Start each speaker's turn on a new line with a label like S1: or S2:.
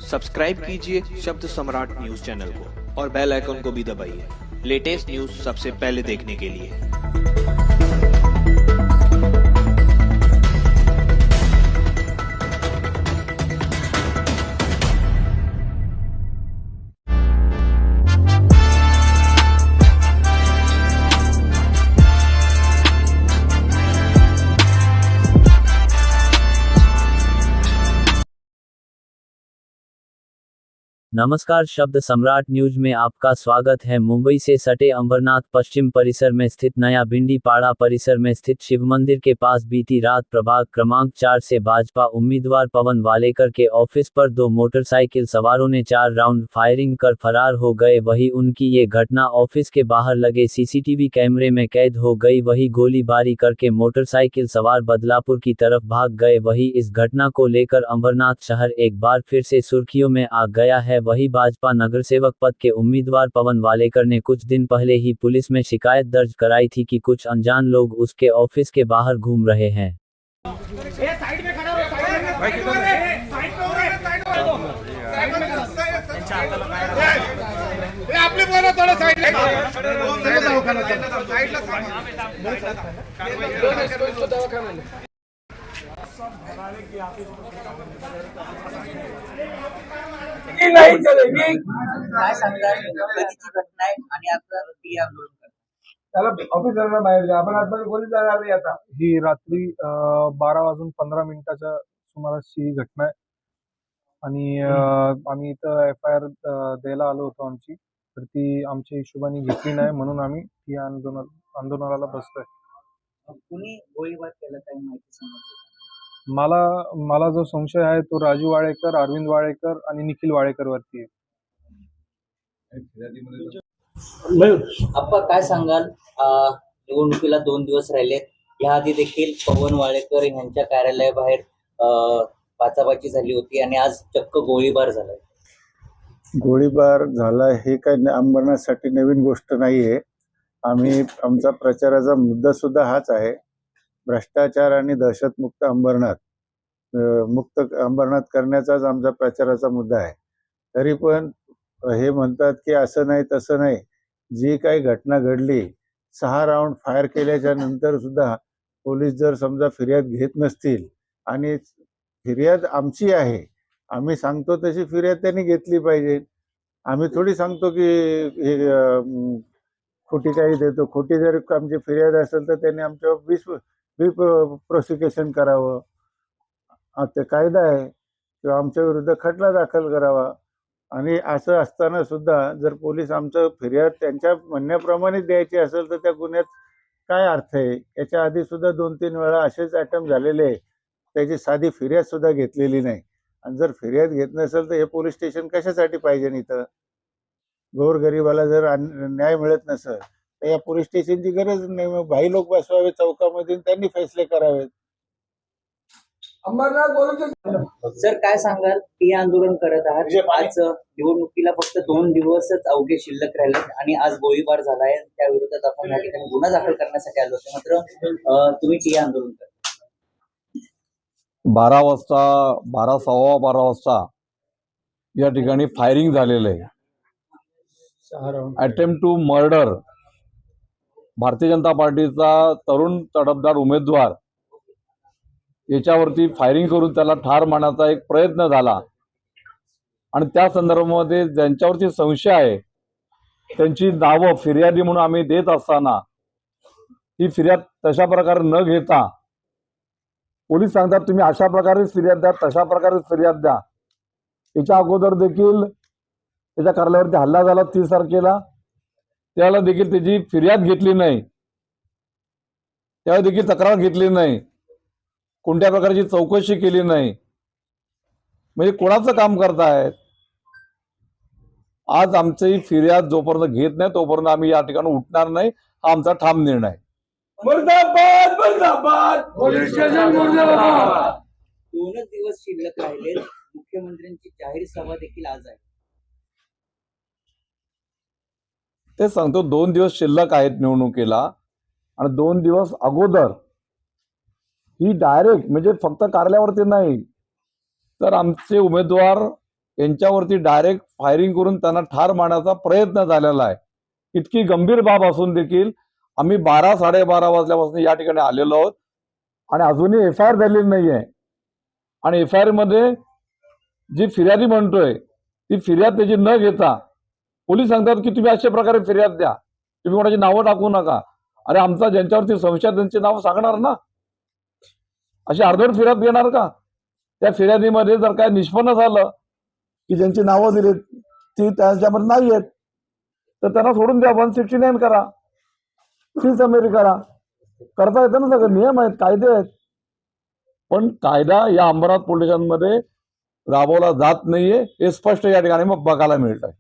S1: Subscribe कीजिए शब्द सम्राट news channel को और बेल आइकन को भी दबाइए लेटेस्ट न्यूज सबसे पहले देखने के लिए।
S2: नमस्कार, शब्द सम्राट न्यूज में आपका स्वागत है। मुंबई से सटे अंबरनाथ पश्चिम परिसर में स्थित नया भिंडी पाड़ा परिसर में स्थित शिव मंदिर के पास बीती रात प्रभाग क्रमांक 4 से भाजपा उम्मीदवार पवन वालेकर के ऑफिस पर 2 मोटरसाइकिल सवारों ने 4 राउंड फायरिंग कर फरार हो गए। वहीं उनकी ये घटना ऑफिस के बाहर लगे सीसीटीवी कैमरे में कैद हो गई। वहीं गोलीबारी करके मोटरसाइकिल सवार बदलापुर की तरफ भाग गए। वहीं इस घटना को लेकर अंबरनाथ शहर एक बार फिर से सुर्खियों में आ गया है। वहीं भाजपा नगरसेवक पद के उम्मीदवार पवन वालेकर ने कुछ दिन पहले ही पुलिस में शिकायत दर्ज कराई थी कि कुछ अनजान लोग उसके ऑफिस के बाहर घूम रहे हैं।
S3: नाही चलेगी काय सांगतात कधीची घटना आहे आणि आता ती आंदोलन करतात त्याला ऑफिसरला बाहेर जा आपण आतमध्ये कोणी जाणार नाही आता।
S4: ही रात्री 12:15 सुमारासची ही घटना आहे आणि आम्ही इथं FIR द्यायला आलो होतो आमची, तर ती आमच्या हिशोबाने घेतली नाही म्हणून आम्ही या आंदोलनाला बसतोय।
S3: कुणी गोळीबार केला काही माहिती समजली?
S4: मला जो संशय आहे तो राजू वाळेकर, अरविंद वाळेकर आणि निखिल वाळेकर वरती आहे।
S3: आपण काय सांगाल, निवडणुकीला 2 दिवस राहिलेत, याआधी देखील पवन वाळेकर यांच्या कार्यालयाबाहेर बाचाबाची झाली होती आणि आज चक्क गोळीबार झालाय।
S5: गोळीबार झाला हे काही अंबरनाथसाठी नवीन गोष्ट नाहीये। आमचा प्रचाराचा मुद्दा सुद्धा हाच आहे, भ्रष्टाचार आणि दहशतमुक्त अंबरनाथ करण्याचाच आमचा प्रचाराचा मुद्दा आहे। तरी पण हे म्हणतात की असं नाही तसं नाही, जी काही घटना घडली 6 राऊंड फायर केल्याच्या नंतर सुद्धा पोलीस जर समजा फिर्याद घेत नसतील, आणि फिर्याद आमची आहे, आम्ही सांगतो तशी फिर्याद त्यांनी घेतली पाहिजे। आम्ही थोडी सांगतो की हे खोटी काही देतो। खोटी जर आमची फिर्याद असेल तर त्यांनी आमच्यावर प्रोसिक्युशन करावं, ते कायदा आहे, किंवा आमच्या विरुद्ध खटला दाखल करावा। आणि असं असताना सुद्धा जर पोलीस आमचं फिर्याद त्यांच्या म्हणण्याप्रमाणे द्यायची असेल तर त्या गुन्ह्यात काय अर्थ आहे? याच्या आधी सुद्धा 2-3 वेळा असेच अटेम्प्ट झालेले आहे, त्याची साधी फिर्याद सुद्धा घेतलेली नाही। आणि जर फिर्याद घेत नसेल तर हे पोलीस स्टेशन कशासाठी पाहिजे? इथं गोरगरिबाला जर न्याय मिळत नसेल तर या पोलीस स्टेशनची गरज नाही। मग भाई लोक बसवावे चौकामध्ये, त्यांनी फैसले करावेत।
S3: सर काय सांगाल, ती आंदोलन करत आहात, आज निवडणुकीला फक्त 2 दिवसच अवघे शिल्लक राहिले आणि आज गोळीबार झालाय, त्या विरोधात आपण या ठिकाणी गुन्हा दाखल करण्यासाठी आलो होतो, मात्र तुम्ही ती आंदोलन करता।
S6: 12 वाजता 12 सव्वा 12 वाजता या ठिकाणी फायरिंग झालेलं आहे। Attempt to murder, Bharatiya Janata पार्टीचा तरुण तडफदार उमेदवार याच्यावरती फायरिंग करून त्याला ठार मारण्याचा एक प्रयत्न झाला आणि त्या संदर्भामध्ये ज्यांच्यावरती संशय आहे त्यांची नावं फिर्यादी म्हणून आम्ही देत असताना ही फिर्याद तशा प्रकारे न घेता पोलीस सांगतात तुम्ही अशा प्रकारे फिर्याद द्या, तशा प्रकारे फिर्याद द्या। याच्या अगोदर देखील त्याच्या कार्यालयावरती हल्ला झाला 30 तारखेला, त्याला देखील त्याची फिर्याद घेतली नाही, त्यावेळी देखील तक्रार घेतली नाही, कोणत्या प्रकारची चौकशी केली नाही। म्हणजे कोणाचं काम करतायत? आज आमची फिर्याद जोपर्यंत घेत नाही तोपर्यंत आम्ही या ठिकाणी उठणार नाही, हा आमचा ठाम निर्णय आहे।
S3: मुर्दाबाद मुर्दाबाद पोलीस स्टेशन मुर्दाबाद। 2 दिवस शिल्लक राहिले, मुख्यमंत्र्यांची जाहीर सभा देखील आज आहे।
S6: ते सांगतो 2 दिवस शिल्लक आहेत निवडणुकीला, आणि 2 दिवस अगोदर ही डायरेक्ट म्हणजे फक्त कार्यालयावरती नाही तर आमचे उमेदवार यांच्यावरती डायरेक्ट फायरिंग करून त्यांना ठार मारण्याचा प्रयत्न झालेला आहे. इतकी गंभीर बाब असून देखील आम्ही 12-12:30 वाजल्यापासून या ठिकाणी आलेलो आहोत आणि अजूनही एफआयआर झालेली नाहीये. आणि एफआयआर मध्ये जी फिर्यादी म्हणतोय ती फिर्याद त्याची न घेता पोलीस सांगतात की तुम्ही अशा प्रकारे फिर्याद द्या, तुम्ही कोणाची नावं टाकू नका. अरे आमचा ज्यांच्यावरती संशय त्यांची नाव सांगणार ना, अशी अर्धवट फिर्याद घेणार का? त्या फिर्यादीमध्ये जर काय निष्पन्न झालं की ज्यांची नावं दिली ती त्याच्यामध्ये नाही आहेत तर त्यांना सोडून द्या, 169 करा, समरी करा, करता येतं ना. सगळे नियम आहेत, कायदे आहेत. पण कायदा या अंबरनाथ पोलीस स्टेशनमध्ये राबवला जात नाहीये हे स्पष्ट या ठिकाणी मग बघायला मिळत आहे.